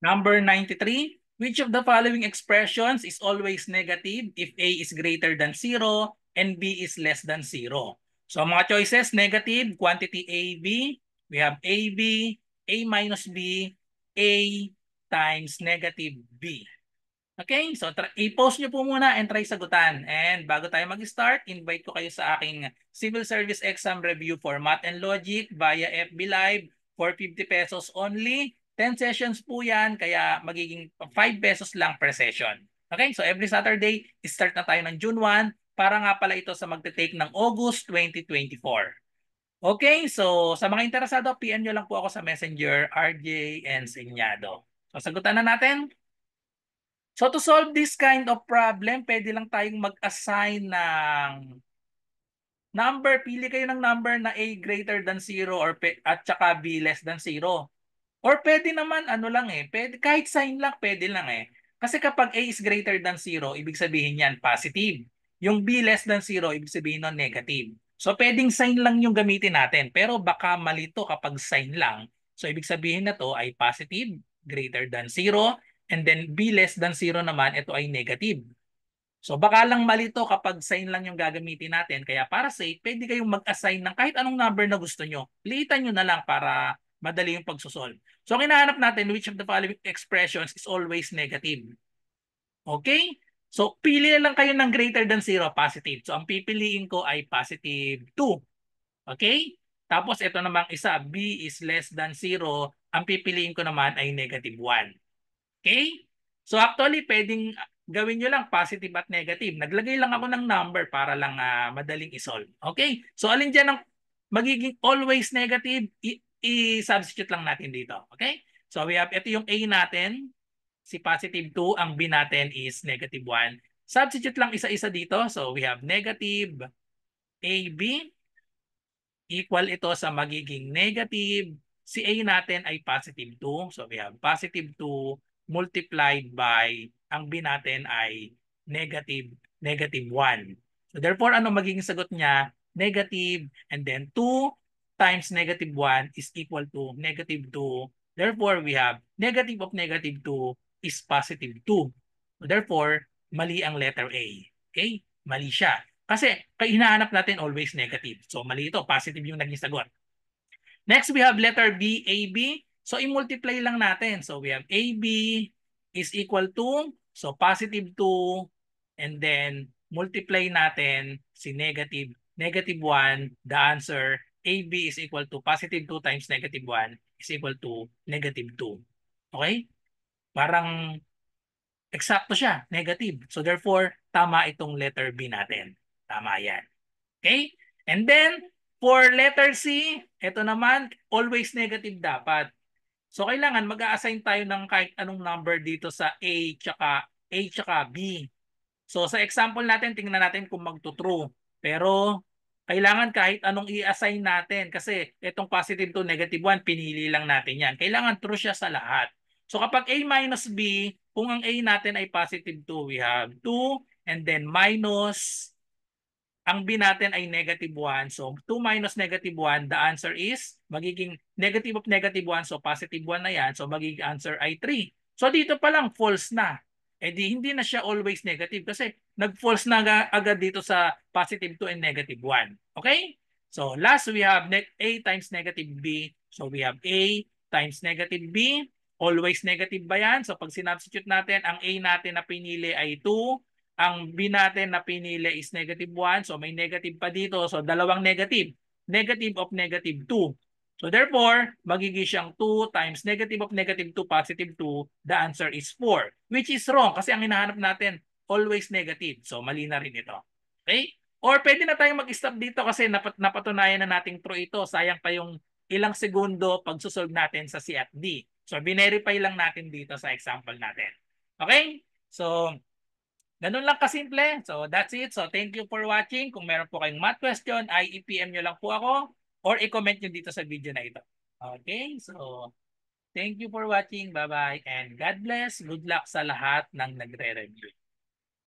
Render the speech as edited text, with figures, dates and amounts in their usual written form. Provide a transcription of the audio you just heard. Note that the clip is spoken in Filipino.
Number 93, which of the following expressions is always negative if A is greater than 0 and B is less than 0? So mga choices, negative, quantity AB, we have AB, A minus B, A times negative B. Okay, so i-post nyo po muna and try sagutan. And bago tayo mag-start, invite ko kayo sa aking Civil Service Exam Review for Math and Logic via FB Live for 50 pesos only. 10 sessions po yan, kaya magiging 5 pesos lang per session. Okay, so every Saturday, start na tayo ng June 1 para nga pala ito sa magte-take ng August 2024. Okay, so sa mga interesado, PM nyo lang po ako sa Messenger, RJ Enseñado. So sagutan na natin. So to solve this kind of problem, pwede lang tayong mag-assign ng number. Pili kayo ng number na A greater than 0 at saka B less than 0. Or pwede naman ano lang pwede, kahit sign lang pwede lang Kasi kapag A is greater than 0, ibig sabihin yan positive. Yung B less than 0, ibig sabihin nun negative. So pwedeng sign lang yung gamitin natin. Pero baka malito kapag sign lang. So ibig sabihin na to ay positive, greater than 0. And then B less than 0 naman, ito ay negative. So baka lang malito kapag sign lang yung gagamitin natin. Kaya para safe, pwede kayong mag-assign ng kahit anong number na gusto nyo. Liitan nyo na lang para madali yung pagsosolve. So kinahanap natin which of the following expressions is always negative. Okay? So pili na lang kayo ng greater than 0, positive. So ang pipiliin ko ay positive 2. Okay? Tapos ito namang isa, B is less than 0. Ang pipiliin ko naman ay negative 1. Okay? So actually, pwedeng gawin nyo lang positive at negative. Naglagay lang ako ng number para lang madaling isolve. Okay? So alin dyan ang magiging always negative, i-substitute lang natin dito. Okay? So we have, ito yung A natin, si positive 2, ang B natin is negative 1. Substitute lang isa-isa dito. So we have negative AB equal ito sa magiging negative. Si A natin ay positive 2. So we have positive 2 multiplied by, ang B natin ay negative 1. So therefore, ano magiging sagot niya? Negative, and then 2 times negative 1 is equal to negative 2. Therefore, we have negative of negative 2 is positive 2. So therefore, mali ang letter A. Okay? Mali siya. Kasi hinahanap natin always negative. So mali ito, positive yung naging sagot. Next, we have letter B, AB. So i-multiply lang natin. So we have AB is equal to, so positive 2, and then multiply natin si negative 1. The answer, AB is equal to positive 2 times negative 1 is equal to negative 2. Okay? Parang eksakto siya, negative. So therefore, tama itong letter B natin. Tama yan. Okay? And then, for letter C, ito naman, always negative dapat. So kailangan mag-a-assign tayo ng kahit anong number dito sa A tsaka B. So sa example natin, tingnan natin kung magto-true. Pero kailangan kahit anong i-assign natin kasi itong positive to negative 1, pinili lang natin yan. Kailangan true siya sa lahat. So kapag A minus B, kung ang A natin ay positive 2, we have 2 and then minus, ang B natin ay negative 1. So 2 minus negative 1, the answer is magiging negative of negative 1. So positive 1 na yan. So magiging answer ay 3. So dito pa lang false na. Eh di hindi na siya always negative kasi nag-false na agad dito sa positive 2 and negative 1. Okay? So last we have A times negative B. So we have A times negative B. Always negative ba yan? So pag sinubstitute natin, ang A natin na pinili ay 2. Ang B natin na pinili is negative 1. So may negative pa dito. So dalawang negative. Negative of negative 2. So therefore, magiging siyang 2 times negative of negative 2 positive 2. The answer is 4. Which is wrong kasi ang hinahanap natin always negative. So mali na rin ito. Okay? Or pwede na tayong mag-stop dito kasi napatunayan na nating true ito. Sayang pa yung ilang segundo pag susolve natin sa C at D. So binerify lang natin dito sa example natin. Okay? So ganun lang kasimple. So that's it. So thank you for watching. Kung meron po kayong math question, ay i-PM nyo lang po ako or i-comment nyo dito sa video na ito. Okay? So thank you for watching. Bye-bye and God bless. Good luck sa lahat ng nagre-review.